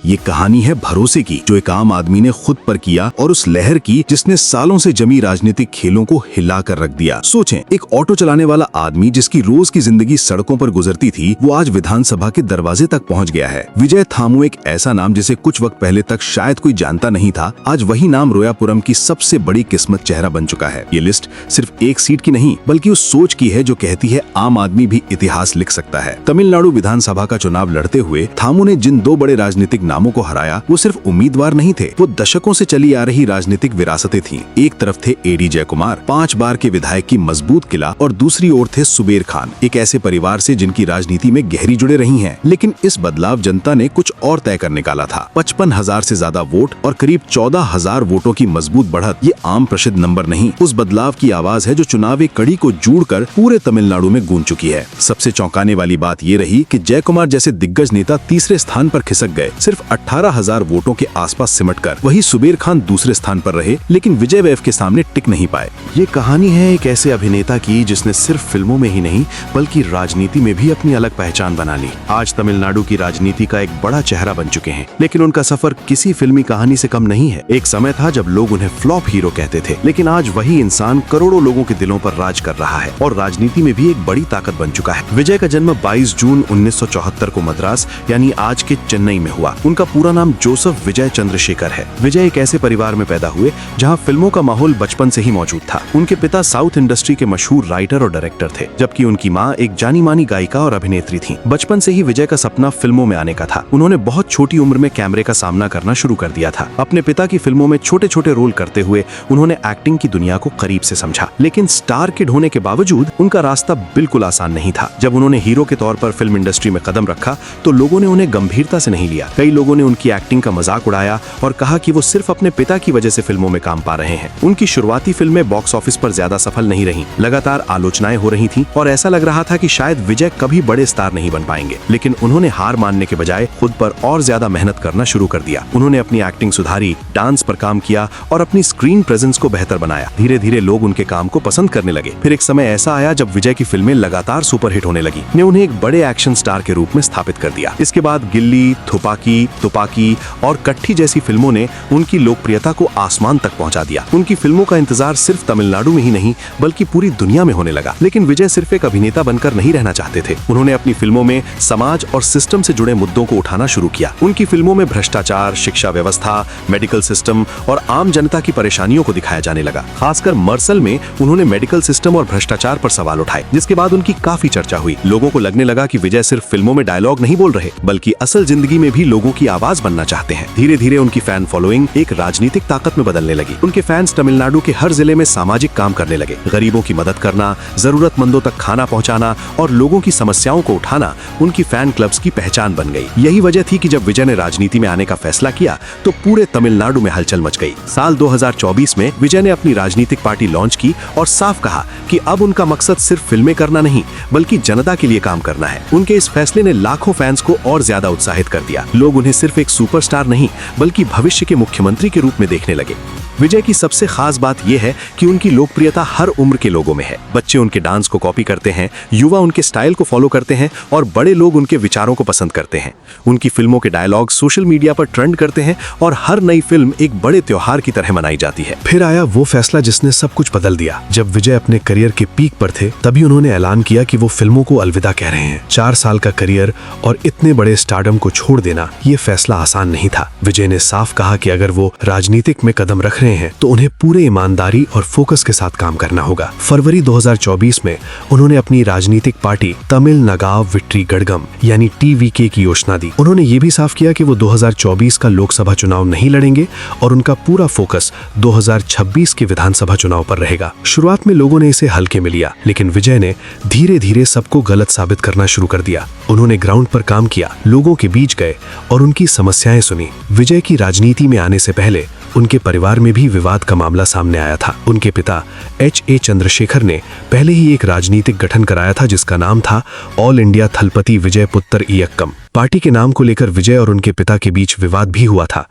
ये कहानी है भरोसे की, जो एक आम आदमी ने खुद पर किया, और उस लहर की जिसने सालों से जमी राजनीतिक खेलों को हिला कर रख दिया। सोचें, एक ऑटो चलाने वाला आदमी जिसकी रोज की जिंदगी सड़कों पर गुजरती थी, वो आज विधानसभा के दरवाजे तक पहुंच गया है। विजय थामू एक ऐसा नाम जिसे कुछ वक्त पहले तक शायद कोई जानता नहीं था, आज वही नाम रोयापुरम की सबसे बड़ी किस्मत चेहरा बन चुका है। ये लिस्ट सिर्फ एक सीट की नहीं, बल्कि उस सोच की है जो कहती है आम आदमी भी इतिहास लिख सकता है। तमिलनाडु विधानसभा का चुनाव लड़ते हुए थामू ने जिन दो बड़े राजनीतिक नामों को हराया, वो सिर्फ उम्मीदवार नहीं थे, वो दशकों से चली आ रही राजनीतिक विरासतें थीं। एक तरफ थे एडी जयकुमार, 5 बार के विधायक की मजबूत किला, और दूसरी ओर थे सुबेर खान, एक ऐसे परिवार से जिनकी राजनीति में गहरी जुड़े रही हैं। लेकिन इस बदलाव जनता ने कुछ और तय कर निकाला था। 55,000 से ज्यादा वोट और करीब 14,000 वोटों की मजबूत बढ़त, ये आम प्रसिद्ध नंबर नहीं, उस बदलाव की आवाज है जो चुनावी कड़ी को जोड़कर पूरे तमिलनाडु में गूंज चुकी है। सबसे चौंकाने वाली बात ये रही कि जयकुमार जैसे दिग्गज नेता तीसरे स्थान पर खिसक गए, सिर्फ 18,000 वोटों के आसपास सिमटकर। वही सुबेर खान दूसरे स्थान पर रहे, लेकिन विजय वैफ के सामने टिक नहीं पाए। ये कहानी है एक ऐसे अभिनेता की जिसने सिर्फ फिल्मों में ही नहीं बल्कि राजनीति में भी अपनी अलग पहचान बना ली। आज तमिलनाडु की राजनीति का एक बड़ा चेहरा बन चुके हैं, लेकिन उनका सफर किसी फिल्मी कहानी से कम नहीं है। एक समय था जब लोग उन्हें फ्लॉप हीरो कहते थे, लेकिन आज वही इंसान करोड़ों लोगों के दिलों पर राज कर रहा है और राजनीति में भी एक बड़ी ताकत बन चुका है। विजय का जन्म 22 जून 1974 को मद्रास यानी आज के चेन्नई में हुआ। उनका पूरा नाम जोसेफ विजय चंद्रशेखर है। विजय एक ऐसे परिवार में पैदा हुए जहां फिल्मों का माहौल बचपन से ही मौजूद था। उनके पिता साउथ इंडस्ट्री के मशहूर राइटर और डायरेक्टर थे, जबकि उनकी मां एक जानी मानी गायिका और अभिनेत्री थी। बचपन से ही विजय का सपना फिल्मों में आने का था। उन्होंने बहुत छोटी उम्र में कैमरे का सामना करना शुरू कर दिया था। अपने पिता की फिल्मों में छोटे छोटे रोल करते हुए उन्होंने एक्टिंग की दुनिया को करीब से समझा, लेकिन स्टार किड होने के बावजूद उनका रास्ता बिल्कुल आसान नहीं था। जब उन्होंने हीरो के तौर पर फिल्म इंडस्ट्री में कदम रखा तो लोगों ने उन्हें गंभीरता से नहीं लिया। कई लोगों ने उनकी एक्टिंग का मजाक उड़ाया और कहा कि वो सिर्फ अपने पिता की वजह से फिल्मों में काम पा रहे हैं। उनकी शुरुआती फिल्में बॉक्स ऑफिस पर ज्यादा सफल नहीं रहीं, लगातार आलोचनाएं हो रही थीं और ऐसा लग रहा था कि शायद विजय कभी बड़े स्टार नहीं बन पाएंगे। लेकिन उन्होंने हार मानने के बजाय खुद पर और ज्यादा मेहनत करना शुरू कर दिया। उन्होंने अपनी एक्टिंग सुधारी, डांस पर काम किया और अपनी स्क्रीन प्रेजेंस को बेहतर बनाया। धीरे धीरे लोग उनके काम को पसंद करने लगे। फिर एक समय ऐसा आया जब विजय की फिल्में लगातार सुपरहिट होने लगी, ने उन्हें एक बड़े एक्शन स्टार के रूप में स्थापित कर दिया। इसके बाद गिल्ली, थुपाकी, तुपाकी और कट्ठी जैसी फिल्मों ने उनकी लोकप्रियता को आसमान तक पहुंचा दिया। उनकी फिल्मों का इंतजार सिर्फ तमिलनाडु में ही नहीं बल्कि पूरी दुनिया में होने लगा। लेकिन विजय सिर्फ एक अभिनेता बनकर नहीं रहना चाहते थे। उन्होंने अपनी फिल्मों में समाज और सिस्टम से जुड़े मुद्दों को उठाना शुरू किया। उनकी फिल्मों में भ्रष्टाचार, शिक्षा व्यवस्था, मेडिकल सिस्टम और आम जनता की परेशानियों को दिखाया जाने लगा। खासकर मर्सल में उन्होंने मेडिकल सिस्टम और भ्रष्टाचार पर सवाल उठाए, जिसके बाद उनकी काफी चर्चा हुई। लोगों को लगने लगा कि विजय सिर्फ फिल्मों में डायलॉग नहीं बोल रहे, बल्कि असल जिंदगी में भी लोगों की आवाज बनना चाहते हैं। धीरे धीरे उनकी फैन फॉलोइंग एक राजनीतिक ताकत में बदलने लगी। उनके फैंस तमिलनाडु के हर जिले में सामाजिक काम करने लगे। गरीबों की मदद करना, जरूरतमंदों तक खाना पहुंचाना और लोगों की समस्याओं को उठाना उनकी फैन क्लब्स की पहचान बन गई। यही वजह थी कि जब विजय ने राजनीति में आने का फैसला किया तो पूरे तमिलनाडु में हलचल मच गई। साल 2024 में विजय ने अपनी राजनीतिक पार्टी लॉन्च की और साफ कहा कि अब उनका मकसद सिर्फ फिल्में करना नहीं बल्कि जनता के लिए काम करना है। उनके इस फैसले ने लाखों फैंस को और ज्यादा उत्साहित कर दिया। लोग उन्हें सिर्फ एक सुपरस्टार नहीं बल्कि भविष्य के मुख्यमंत्री के रूप में देखने लगे। विजय की सबसे खास बात यह है कि उनकी लोकप्रियता हर उम्र के लोगों में है। बच्चे उनके डांस को कॉपी करते हैं, युवा उनके स्टाइल को फॉलो करते हैं और बड़े लोग उनके विचारों को पसंद करते हैं। उनकी फिल्मों के डायलॉग सोशल मीडिया पर ट्रेंड करते हैं और हर नई फिल्म एक बड़े त्योहार की तरह मनाई जाती है। फिर आया वो फैसला जिसने सब कुछ बदल दिया। जब विजय अपने करियर के पीक पर थे तभी उन्होंने ऐलान किया कि वो फिल्मों को अलविदा कह रहे हैं। 4 साल का करियर और इतने बड़े स्टारडम को छोड़ देना ये फैसला आसान नहीं था। विजय ने साफ कहा कि अगर वो राजनीतिक में कदम रख रहे हैं तो उन्हें पूरे ईमानदारी और फोकस के साथ काम करना होगा। फरवरी 2024 में उन्होंने अपनी राजनीतिक पार्टी तमिल नगाव विट्री गड़गम यानी TVK की घोषणा दी। उन्होंने ये भी साफ किया कि वो 2024 का लोकसभा चुनाव नहीं लड़ेंगे और उनका पूरा फोकस 2026 के विधानसभा चुनाव पर रहेगा। शुरुआत में लोगों ने इसे हल्के में लिया, लेकिन विजय ने धीरे धीरे सबको गलत साबित करना शुरू कर दिया। उन्होंने ग्राउंड पर काम किया, लोगों के बीच गए और उनकी समस्याएं सुनी। विजय की राजनीति में आने से पहले उनके परिवार में भी विवाद का मामला सामने आया था। उनके पिता HA चंद्रशेखर ने पहले ही एक राजनीतिक गठन कराया था जिसका नाम था ऑल इंडिया थलपति विजय पुत्र इयक्कम। पार्टी के नाम को लेकर विजय और उनके पिता के बीच विवाद भी हुआ था।